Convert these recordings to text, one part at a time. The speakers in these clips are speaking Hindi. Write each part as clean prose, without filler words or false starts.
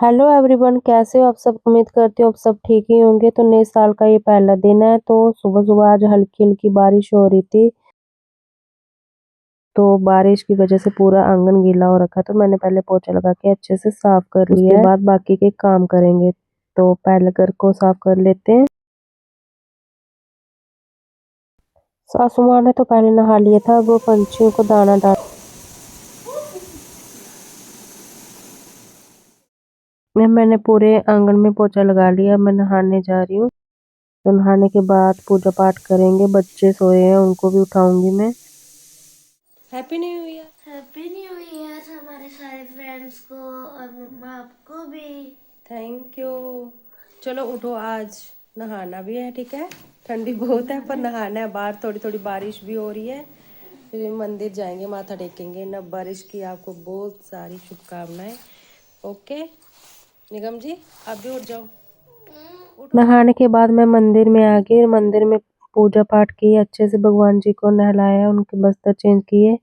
हेलो एवरीवन, कैसे हो आप सब। उम्मीद करती हूँ आप सब ठीक ही होंगे। तो नए साल का ये पहला दिन है। तो सुबह सुबह आज हल्की हल्की बारिश हो रही थी। तो बारिश की वजह से पूरा आंगन गीला हो रखा। तो मैंने पहले पोछा लगा के अच्छे से साफ कर लिया है। उसके बाद बाकी के काम करेंगे। तो पहले घर को साफ कर लेते हैं। सासू माँ ने तो पहले नहा लिया था। वो पंछियों को दाना डाल मैंने पूरे आंगन में पोछा लगा लिया। मैं नहाने जा रही हूँ। तो नहाने के बाद पूजा पाठ करेंगे। बच्चे सोए हैं, उनको भी उठाऊंगी मैं। Happy new year. Happy new year हमारे सारे फ्रेंड्स को और मम्मा आपको भी। Thank you. चलो उठो, आज नहाना भी है। ठीक है, ठंडी बहुत है पर नहाना है। बाहर थोड़ी थोड़ी बारिश भी हो रही है। फिर मंदिर जाएंगे, माथा टेकेंगे। न बारिश की आपको बहुत सारी शुभकामनाएं। ओके निगम जी, आप भी उठ जाओ। नहाने के बाद मैं मंदिर में आ गई। मंदिर में पूजा पाठ की, अच्छे से भगवान जी को नहलाया, उनके बस्तर चेंज किए।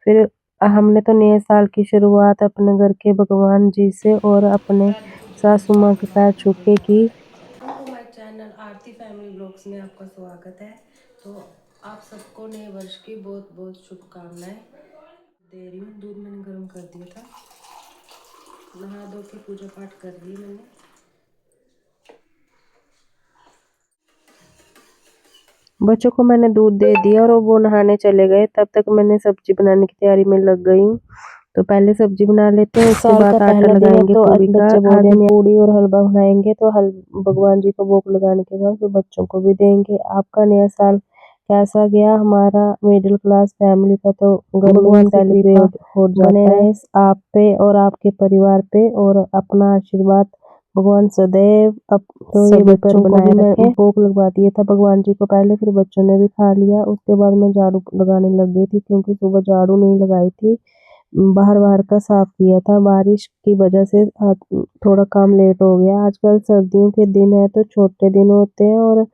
फिर हमने तो नए साल की शुरुआत अपने घर के भगवान जी से और अपने सासू माँ के पैर छू के की। My channel Aarti family blogs में आपका स्वागत है। तो आप सबको नए वर्ष की बहुत बहुत शुभकामनाएं दे रही हूँ। दूध मैंने गर्म कर दिया था। नहा धो के पूजा पाठ कर ली मैंने। बच्चों को मैंने दूध दे दिया और वो नहाने चले गए। तब तक मैंने सब्जी बनाने की तैयारी में लग गई हूँ। तो पहले सब्जी बना लेते हैं, उसके बाद आटा लगाएंगे। तो आज बच्चे बोल रहे हैं पूड़ी और हलवा बनाएंगे। तो भगवान जी को भोग लगाने के बाद फिर बच्चों को भी देंगे। आपका नया साल कैसा गया। हमारा मिडिल क्लास फैमिली का तो घर में सेलिब्रेट हो जाता है। आप पे और आपके परिवार पे और अपना आशीर्वाद भगवान सदैव अब तो ये बच्चों को भी मैं भोग लगवा दिया था भगवान जी को पहले। फिर बच्चों ने भी खा लिया। उसके बाद मैं झाड़ू लगाने लग गई थी, क्योंकि सुबह झाड़ू नहीं लगाई थी। बाहर बाहर का साफ किया था। बारिश की वजह से थोड़ा काम लेट हो गया। आजकल सर्दियों के दिन है तो छोटे दिन होते हैं और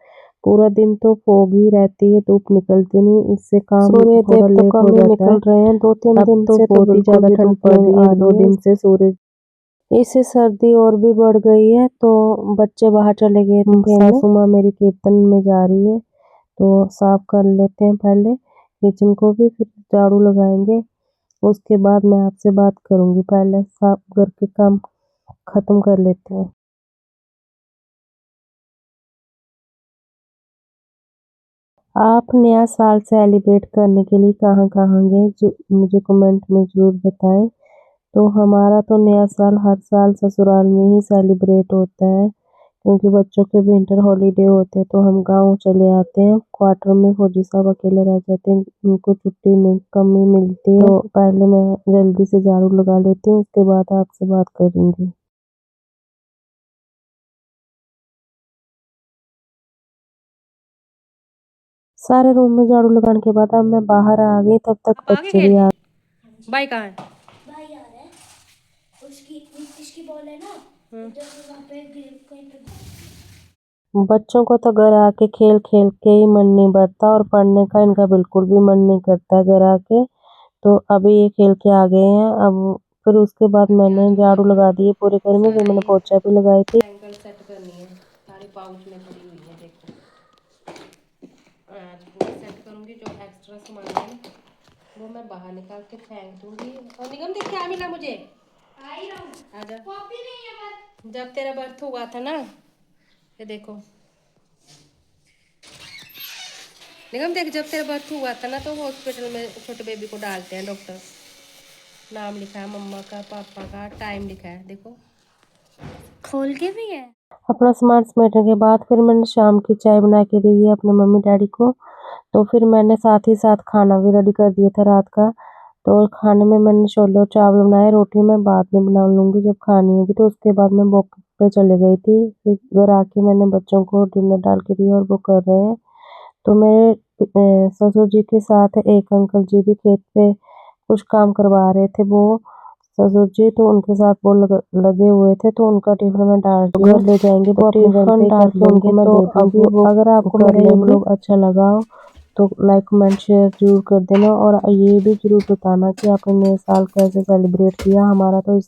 पूरा दिन तो फोग ही रहती है, धूप निकलती नहीं। इससे काम थोड़ा लेट हो जाता है। रहे हैं 2-3 दिन से तो बहुत ही ज्यादा ठंड पड़ रही है। 1-2 दिन से सूरज, इससे सर्दी और भी बढ़ गई है। तो बच्चे बाहर चले गए थे खेलने। सासू माँ मेरी कीर्तन में जा रही है। तो साफ कर लेते हैं पहले किचन को भी, फिर झाड़ू लगाएंगे। उसके बाद मैं आपसे बात करूंगी। पहले साफ घर के काम खत्म कर लेते हैं। आप नया साल सेलिब्रेट करने के लिए कहाँ कहाँ गए, जो मुझे कमेंट में ज़रूर बताएं। तो हमारा तो नया साल हर साल ससुराल में ही सेलिब्रेट होता है, क्योंकि बच्चों के विंटर हॉलीडे होते हैं। तो हम गांव चले आते हैं। क्वार्टर में फौजी साहब अकेले रह जाते हैं, उनको छुट्टी नहीं कम ही मिलती है। तो पहले मैं जल्दी से झाड़ू लगा लेती हूँ, उसके बाद आपसे बात करूंगी। सारे रूम में झाड़ू लगाने के बाद अब मैं बाहर आ गई। तब तक बच्चे भी आ भाई कहाँ है। भाई आ रहा है। उसकी नीतीश की बॉल है ना, इधर से वहाँ पे कहीं पे। बच्चों को तो घर आके खेल खेल के ही मन नहीं भरता और पढ़ने का इनका बिल्कुल भी मन नहीं करता है घर आके। तो अभी ये खेल के आ गए हैं। अब फिर उसके बाद मैंने झाड़ू लगा दी है पूरे घर में। फिर मैंने पोछा भी लगाई थी। एंकल सेट करनी है, सारे पाउच में पड़ी हुई है। देखो आज पूरा सेट करूंगी। जो एक्स्ट्रा सामान है वो मैं बाहर निकाल के फेंक दूंगी। और निगम देख क्या मिला मुझे। आजा, कॉपी नहीं है बस। जब तेरा बर्थ हुआ था ना, ये देखो निगम देख, जब तेरा बर्थ हुआ था ना तो हॉस्पिटल में छोटे बेबी को डालते हैं डॉक्टर। नाम लिखा है मम्मा का, पापा का, टाइम लिखा है। देखो खोल के भी है। अपना सामान समेटने के बाद फिर मैंने शाम की चाय बना के दी है अपने मम्मी डैडी को। तो फिर मैंने साथ ही साथ खाना भी रेडी कर दिया था रात का। तो खाने में मैंने छोले और चावल बनाए। रोटी मैं बाद में बना लूँगी जब खानी होगी। तो उसके बाद मैं वॉक पे चले गई थी। फिर घर आके मैंने बच्चों को डिनर डाल के दिया और वो कर रहे हैं। तो मेरे ससुर जी के साथ एक अंकल जी भी खेत पे कुछ काम करवा रहे थे। वो ससुर जी तो उनके साथ वो लगे हुए थे। तो उनका टिफिन में डाल के घर ले जाएंगे। वो टिफिन डाल के उनको मैं दे दूँगी। अगर आपको मेरा ये ब्लॉग अच्छा लगा हो तो लाइक कमेंट शेयर जरूर कर देना। और ये भी जरूर बताना कि आपने नए साल कैसे सेलिब्रेट किया। हमारा तो